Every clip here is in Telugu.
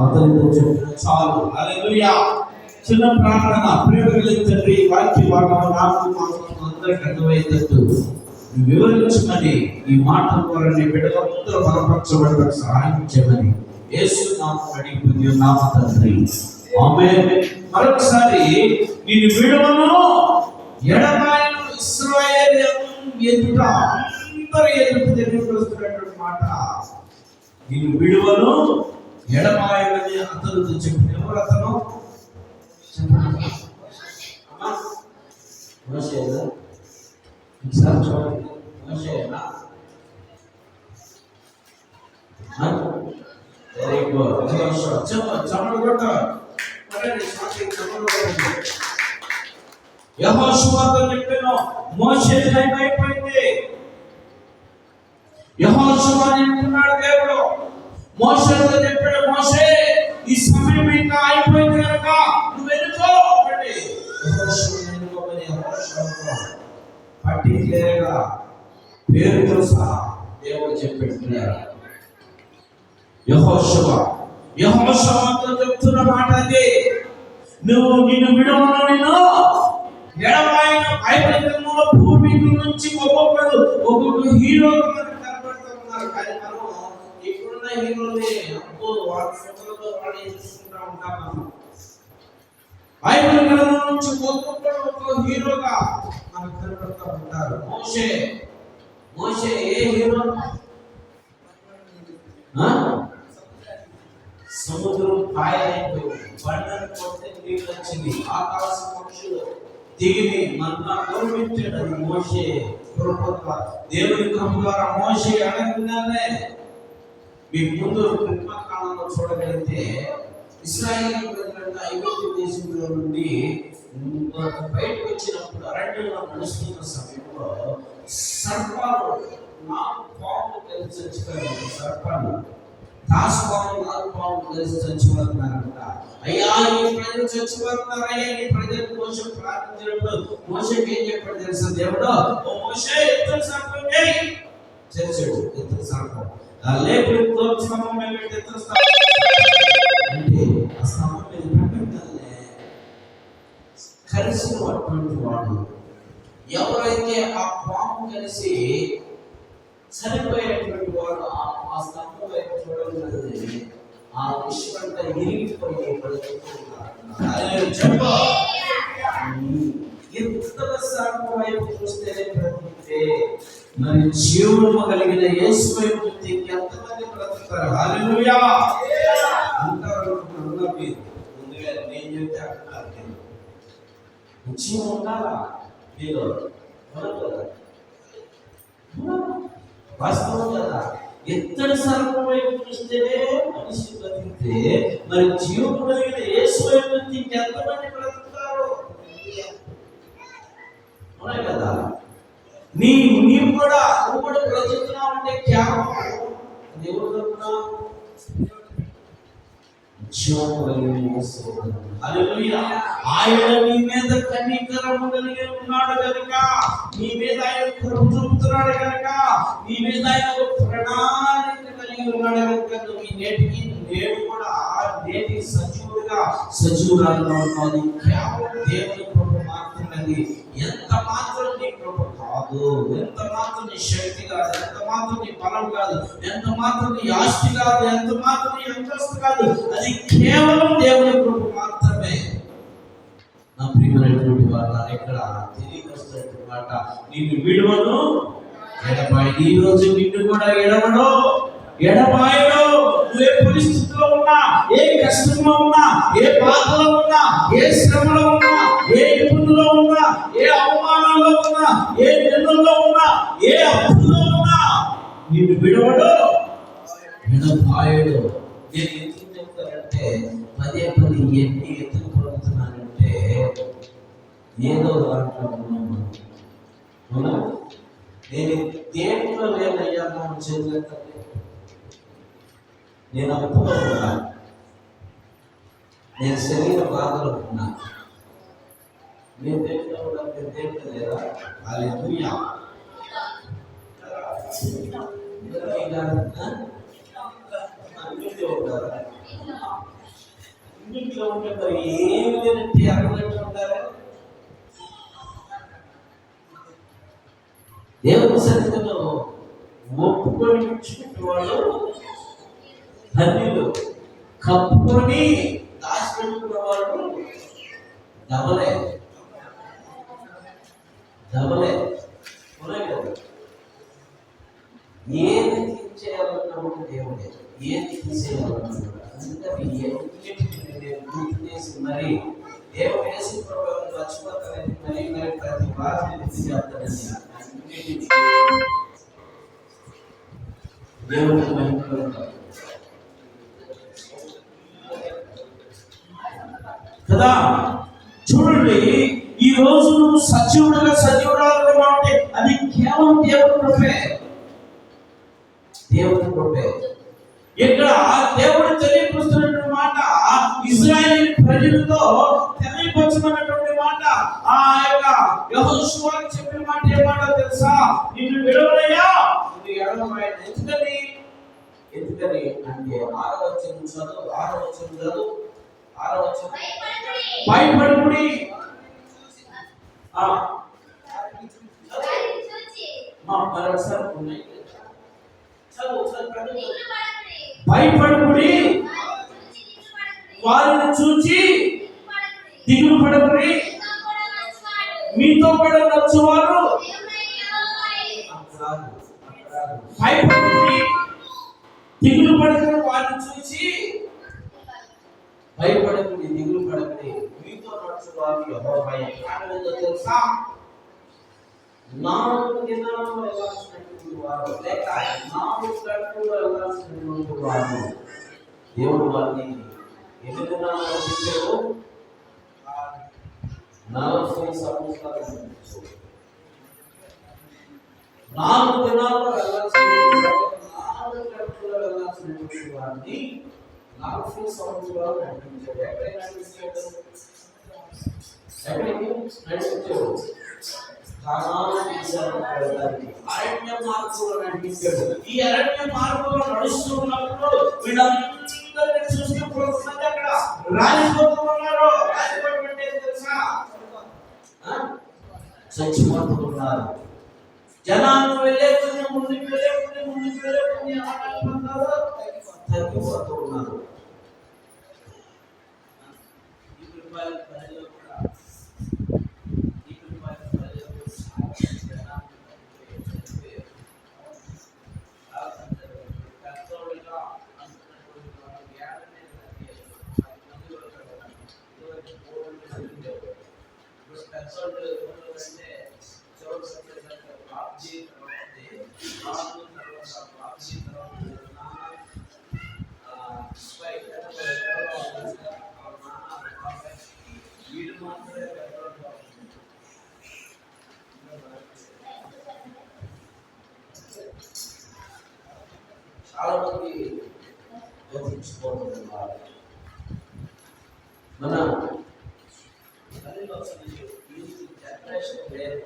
అతనితో చెప్పిన చాలు. హల్లెలూయా. చిన్న ప్రార్థన. ప్రేమ కలిగిన తండ్రి, వాక్య భాగం నాకు అందరికి అర్థమయ్యేటట్టు వివరించమని, ఈ మాట ద్వారా నీ బిడ్డలందరూ బలపరచబడడానికి సహాయం చేయమని యేసు నామములో అడిగి పొంది ఉన్నాము తండ్రి. ఆమేన్. మరొకసారి నిన్ను విడువను ఎడబాయను ఇశ్రాయేలు ఎదుట అందరూ ఎదుట తెలియపరుస్తున్నటువంటి మాట. నిన్ను విడువను ఎడబాయని అతనితో చెప్పిన ఎవరు అతను? చెప్పండి. మోషేనా? ఈసారి చూడండి. మోషేనా? Very good. చమడు కొట్ట. యెహోషువతో చెప్పాను, మోషే టైం అయిపోయింది. యెహోషువ అంటున్నాడు దేవుడు, మోషేతో చెప్పాడు, మోషే ఈ సమయం ఇంకా అయిపోయింది కనుక నువ్వు వెళ్ళిపో అంటే పట్టించలేగా పేరుతో సహా దేవుడు చెప్పాడు. యెహోషువతో చెప్తున్న మాట అదే, నిన్ను విడవను, నేను ఎడబాయిన ఐగుప్తులో పూర్వీకుల నుంచి ఒక్కొక్క హీరో కనబడుతున్నారు. కానీ మనం ఇప్పుడున్న హీరోని వాళ్ళ ఫోటోలతో వాళ్ళు చూసుకుంటా ఉంటాం. ఐగుప్తుల నుంచి ఒక్కొక్క హీరోగా మనకు కనబడుతూ ఉంటారు. మోషే ఏ హీరో? సముద్రం కాయలైపోయింది, బండను కొడితే నీళ్ళు వచ్చింది, ఆకాశ పక్షులు దిగిని మన్నా గౌరవించాడు. అది మోషే కృప, దేవుని కృప ద్వారా మోషే అనగానే మీ ముందు కృపాకాలంలో చూడగలిగితే ఇశ్రాయేలు ప్రజలంతా ఐగుప్తు దేశంలో నుండి బయటకు వచ్చినప్పుడు అరణ్యంలో నడుస్తున్న సమయంలో సర్పాలు 4 పాములు కలిసి చచ్చిపోయారు. సర్పాలు దాసుపాము 4 పాములు కలిసి చచ్చిపోతున్నారంట. అయ్యా ఈ ప్రజలు చచ్చిపోతున్నారు, అయ్యా ఈ ప్రజలు మోషే ప్రార్థించినప్పుడు మోషేకి ఏం చెప్పాడు తెలుసా దేవుడు? ఓ మోషే ఎత్తుల సర్పం చేసాడు. ఎత్తుల సర్పం లేకపోతే స్తంభం మీద పెట్టి ఎత్తుల స్తంభం అంటే ఆ స్తంభం మీద పెట్టగానే కలిసినటువంటి వాడు ఎవరైతే ఆ పాము కలిసి చనిపోయేటువంటి వాడు ఆ స్తంభం వైపు చూడగలిగితే ఆ విషయం అంతా ఇరిగిపోయి ఎత్తుల సర్పం వైపు చూస్తేనే బ్రతికితే మరి జీవము కలిగిన యేసు వైపు చూస్తే ఎంతమంది బ్రతుకుతారు? హల్లెలూయా అంటారు. ముందుగా నేను చెప్తే అంటారు, జీవం ఉండాలా మీలో? వాస్తవం కదా. ఎత్తడి సర్పం వైపు చూస్తేనే మనిషి బ్రతికితే మరి జీవం కలిగిన యేసు వైపు ఇంకెంతమంది బ్రతుకుతారు? అవునా కదా. నువ్వు కూడా బ్రతుకుతున్నావు అంటే కేవలం దేవుడు తరపున జీవం కలిగిన యేసు. హల్లెలూయా. ఆయన నీ మీద కనికరము కలిగి ఉన్నాడు కనుక, నీ మీద ఆయన కృప చూపుతున్నాడు కనుక, నీ మీద ఆయన ప్రణాళిక కలిగి ఉన్నాడు కనుక నువ్వు నేడు కూడా నేటి సజీవురాలుగా ఉన్నది కేవలం దేవుని కృప మాత్రమే. ఎంత మాత్రం నీ కృప కాదు, ఎంత మాత్రం నీ శక్తి కాదు, ఎంత మాత్రం నీ బలం కాదు, ఎంత మాత్రం నీ ఆస్తి కాదు, ఎంత మాత్రం నీ అంతస్తు కాదు, అది కేవలం దేవుని కృప మాత్రమే. నా ప్రియమైనటువంటి వారు ఇక్కడ తిరిగి వస్తున్నటువంటి మాట, నిన్ను విడువను ఎడబాయి. ఈ రోజు నిన్ను కూడా ఎడబాయడు. నువ్వే పరిస్థితిలో ఉన్నా, ఏ కష్టంలో ఉన్నా, ఏ బాధలో ఉన్నా, ఏ శ్రమలో ఉన్నా, ఏ ఇబ్బందులో ఉన్నా, ఏ అవమానంలో ఉన్నా, ఏ నిందల్లో ఉన్నా, ఏ అప్పుల్లో ఉన్నా, నిన్ను విడవడు, ఎడబాయడు. నేను ఎందుకు చెప్తానంటే పదే ఎన్ని ఎత్తుకు పడుతున్నానంటే ఏదో దాంట్లో ఉన్నాను. నేను దేంట్లో లేదయ్యా మనం చేయలేక నేను అప్పులో ఉన్నా, నేను శరీర బాధలో ఉన్నా, నేను దేంట్లో కూడా మీరు దేంట్లో లేదా? హల్లెలూయా. ఉంటారా? స్థితిలో ఉంటే మరి ఏం లేదంటే అర్థం ఉంటారా? దేవుని సన్నిధిలో ఒప్పుకొని ఇచ్చుకునేవాళ్ళు ధన్యులు, కప్పుకొని దాచిపెట్టుకున్న వాళ్ళు డబలే డబలే. ఏది తీసేయాలన్నప్పుడు దేవుడే, ఏది తీసేయాలన్నప్పుడు అందుకని గుర్తు చేసి మరి దేవుడు వేసి ప్రభావం మర్చిపోతారని మరి మరి ప్రతి వారిని చేస్తారని దేవుడికి మహిమలో కదా. చూడండి, ఈ రోజు నువ్వు సజీవుడుగా సజీవురాలుగా ఉంటే అది కేవలం దేవుడి కృపే, దేవుడి కృపే. ఇక్కడ దేవుడు తెలియపరుస్తున్నటువంటి మాట, ఇశ్రాయేలు ప్రజలతో తెలియపరచమన్నటువంటి మాట, ఆ యొక్క యెహోషువకు చెప్పిన మాట ఏమాట తెలుసా? నిన్ను విడవలయ్యా, నిన్ను ఎడబాయను. ఎందుకని అంటే 6వ వచనం చదువు. భయపడుడి. భయపడుడి, వారిని చూచి దిగులు పడకుడి, మీతో కూడా నచ్చువారు. భయపడుడి, దిగులు పడకుడి, వారిని చూచి భయపడకుడి, దిగులు పడకుడి, మీతో నడుచువారు యెహోవాయే. తెలుసా, 4 దినాలు వెళ్ళాల్సినటువంటి వారు, లేక 4 గంటలు వెళ్ళాల్సినటువంటి వారు దేవుడు వారిని ఎన్ని దినాలు నడిపించాడు? 40 సంవత్సరాలు నడిపించాడు. 4 దినాల్లో వెళ్ళాల్సినటువంటి 4 గంటలు వెళ్ళాల్సినటువంటి వారిని 40 సంవత్సరాలు నడిపించాడు. ఎక్కడికి నడిపించాడు? అరణ్య మార్గంలో నడిపించాడు. ఈ అరణ్య మార్గంలో నడుస్తున్నప్పుడు వీళ్ళందరినీ చూస్తే అక్కడ రాజపోతున్నారు. రాజపోతుంటే తెలుసా, చచ్చిపోతున్నారు. జనాలు వెళ్ళే ముందుకు తగ్గిపోతూ ఉన్నారు. చాలా మంది గమనించుకోవాలి. మన జనరేషన్ వేరు.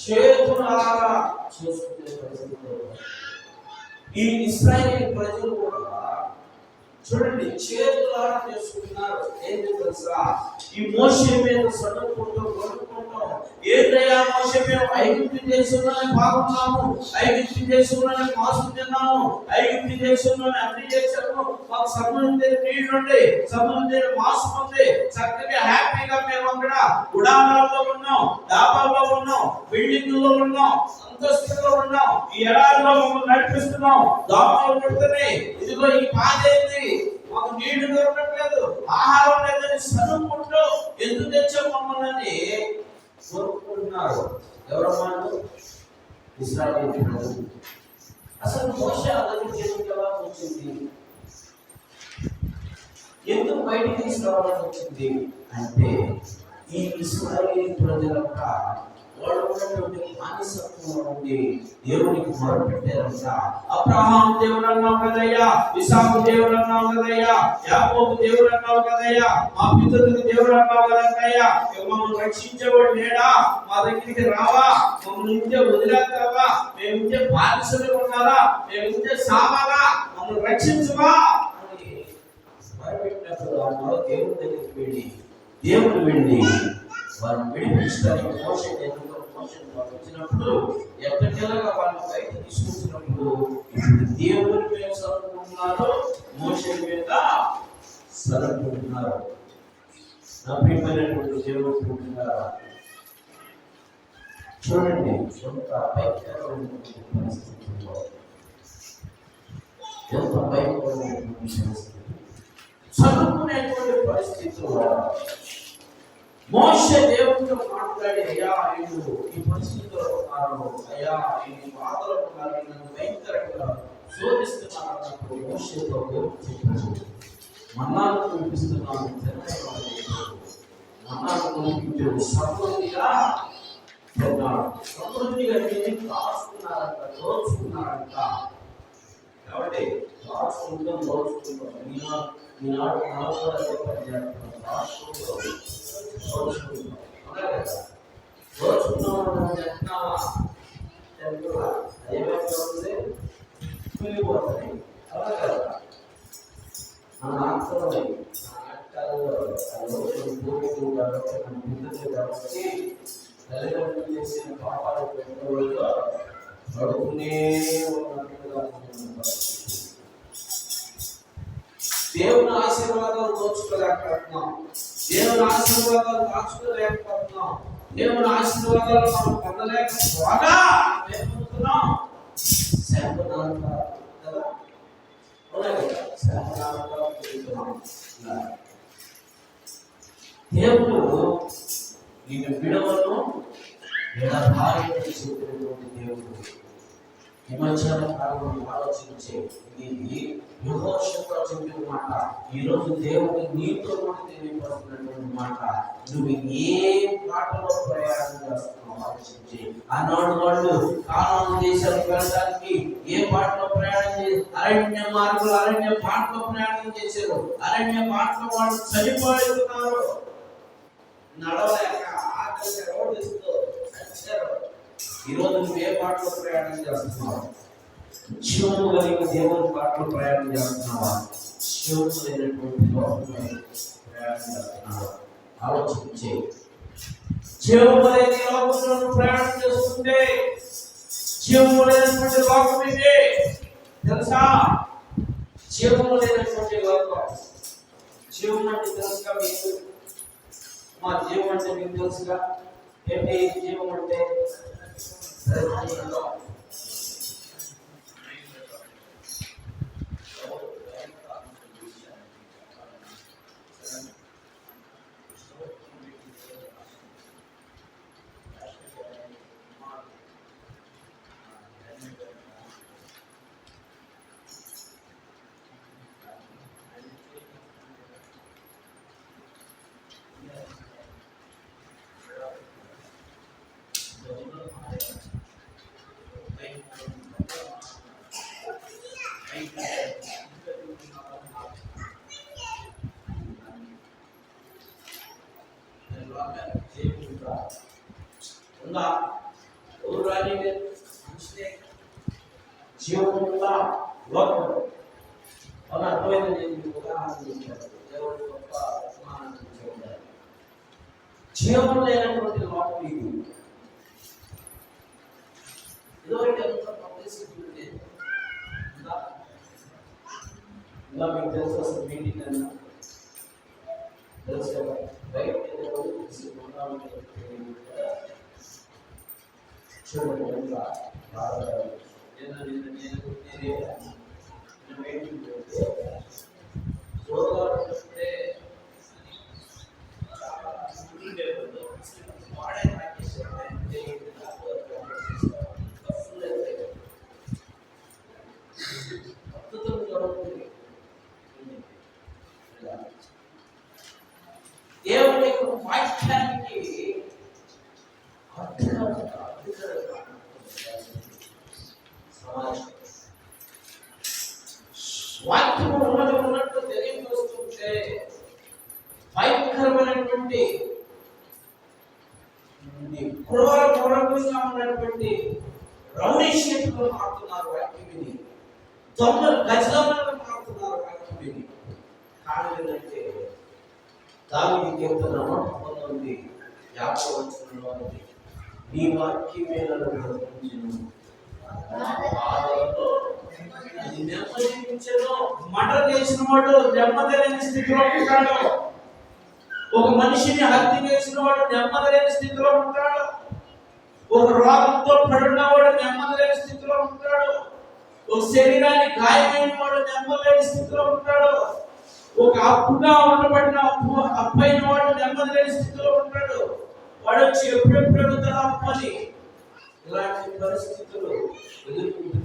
చేతులారా చేసుకునే పరిస్థితిలో ఈ ఇశ్రాయేలు ప్రజలు కూడా చూడండి, చేతులారా చేసుకున్నారు. ఏంటి తెలుసా? ఈ మోషే మీద సడుకుంటూ ఏంటయ్యా మోషే, మేము ఐగుప్తు దేశంలోనే బాగున్నాము, ఐగుప్తు దేశంలోనే మాంసం తిన్నాము, ఐగుప్తు దేశంలోనే అన్ని చేశాము, మాకు సముద్రం దగ్గర నీళ్లు ఉండే, సముద్రం దగ్గర మాంసం ఉంది, చక్కగా హ్యాపీగా మేము అక్కడ గుడారాల్లో ఉన్నాం, డాబాల్లో ఉన్నాం, బిల్డింగ్లో ఉన్నాం, అంతస్తులో ఉన్నాం, ఈ ఎడారిలో మమ్మల్ని నడిపిస్తున్నాం, దోమలు పడుతున్నాయి, ఇదిగో ఈ పాదేంది, మాకు నీళ్లు దొరకట్లేదు, ఆహారం లేదని సనుకుంటూ ఎందుకు తెచ్చాం మమ్మల్ని కోరుకుంటున్నారు. ఎవరమ్మా? ఇశ్రాయేలు ప్రజలు. అసలు మోషే అలాగే ఎలా వచ్చింది? ఎందుకు బయటికి తీసుకురావాల్సి వచ్చింది అంటే ఈ ఇశ్రాయేలు ప్రజలంట వాళ్ళు ఉన్నటువంటి బానిసత్వంలో నుండి దేవునికి మొరపెట్టారంట. అబ్రహాం దేవుడు అన్నావు కదయ్యా, ఇసాకు దేవుడు అన్నావు కదయ్యా, యాకోబు దేవుడు అన్నావు కదయ్యా, మా పితరులకు దేవుడు అన్నావు కదయ్యా, మమ్మల్ని రక్షించేవాడు లేడా, మా దగ్గరికి రావా, మమ్మల్ని ఇంటే వదిలేస్తావా, మేము ఇంటే బానిసలు ఉన్నారా, మేము ఇంటే సామాగా, మమ్మల్ని రక్షించవా అని మొరపెట్టినప్పుడు ఆ దేవుడి దగ్గరికి దేవుడు వెళ్ళి వారిని విడిపించడానికి మోషేని వచ్చినప్పుడు ఎక్కడికెళ్ళగా వాళ్ళని బయట తీసుకొచ్చినప్పుడు ఇప్పుడు దేవుడి మీద సరుకుంటున్నారు, మోషే మీద సరుకుంటున్నారు. నా ప్రియమైనటువంటి దేవుడు ఉంటున్నారా? చూడండి, ఎంత భయంకరమైనటువంటి పరిస్థితుల్లో, ఎంత భయంకరమైనటువంటి పరిస్థితి, చదువుకునేటువంటి పరిస్థితుల్లో మోషే దేవుడితో మాట్లాడి, అయ్యా వీళ్ళు ఈ పరిస్థితుల్లో ఉన్నారు, అయ్యా ఈ బాధలో ఉన్నారు, నన్ను భయంకరంగా శోధిస్తున్నారు అన్నప్పుడు మోషేతో దేవుడు చెప్పాడు, మన్నాను కురిపిస్తున్నాను, మన్నాను కురిపించాడు, సమృద్ధిగా తిన్నాడు, సమృద్ధిగా తిని కాచుకున్నారంట, దోచుకున్నారంట. కాబట్టి దాచుకుంటాం, ఈనాడు మనం కూడా చేసిన పాపాలు పడుకునే దేవుని ఆశీర్వాదాలు దోచుకోలేకపోతున్నాం, దేవుని ఆశీర్వాదాలు దాచుకోలేకపోతున్నాం, దేవుని ఆశీర్వాదాలు మనం పొందలేకపోగా ఏమవుతున్నాం, దేవుడు నేను విడవను విడభార్యని చెప్పినటువంటి దేవుడు. ఈ మధ్యాహ్న కాలంలో ఆలోచించే ఇది యెహోషువ చెప్పిన మాట, ఈరోజు దేవుడు నీతో కూడా తెలియపడుతున్నటువంటి మాట. నువ్వు ఏ పాటలో ప్రయాణం చేస్తున్నావు ఆలోచించి. ఆనాడు వాళ్ళు కానాను దేశానికి వెళ్ళడానికి ఏ పాటలో ప్రయాణం చేసి అరణ్య మార్గంలో అరణ్య పాటలో ప్రయాణం చేశారు. అరణ్య పాటలో వాళ్ళు చనిపోతున్నారు, నడవలేక ఆకలి రోడ్డు వచ్చారు. ఈరోజు నువ్వు ఏ పాటలో ప్రయాణం చేస్తున్నావు? జీవము కలిగిన దేవుని పాటలో ప్రయాణం చేస్తున్నావా? జీవము లేనటువంటి లోకంలో ప్రయాణం చేస్తున్నావా? ఆలోచించే. జీవము లేని లోకంలో ప్రయాణం చేస్తుంటే జీవము లేనటువంటి లోకం ఇది తెలుసా? జీవము లేనటువంటి లోకం. జీవం అంటే తెలుసుగా మీకు? మా జీవం అంటే మీకు తెలుసుగా? ఏంటి జీవం అంటే? జీవముల లోకం అలా అర్థమైన జీవం లేనటువంటి లోకం ఇది. ఇదివరకు ఎంత పబ్లిసిటీ లేదు. ఇలా మీకు తెలుసు అసలు మీటింగ్ అన్నా తెలుసు కదా, బయట చూడండి వాక్యానికి వాక్యము ఉన్నట్టు తెలియజేస్తుంటే భయంకరమైనటువంటి క్రూరంగా ఉన్నటువంటి రౌడీ షేపులో మారుతున్నారు వాక్యం విని, దొంగలు గజదొంగలుగా మారుతున్నారు వాక్యం విని. కారణం ఏంటంటే దావీదు కీర్తన 119:50 వచనంలో ఉంది, నీ వాక్యమే నన్ను బ్రతికించును, అది నెమ్మదించెను. మర్డర్ చేసిన వాడు నెమ్మదిలేని స్థితిలో ఉంటాడు. ఒక మనిషిని హత్య చేసిన వాడు నెమ్మదిలేని స్థితిలో ఉంటాడు. ఒక రోగంతో పడున్నవాడు నెమ్మదిలేని స్థితిలో ఉంటాడు. ఒక శరీరాన్ని గాయమైన వాడు నెమ్మదిలేని స్థితిలో ఉంటాడు. ఒక అప్పుగా ఉండబడిన అప్పైన వాడు నెమ్మదిలేని స్థితిలో ఉంటాడు. వాడు వచ్చి ఎప్పుడెప్పుడు అడుగుతాడు అప్పని. ఇలాంటి పరిస్థితులు ఎదుర్కొంటున్నాడు.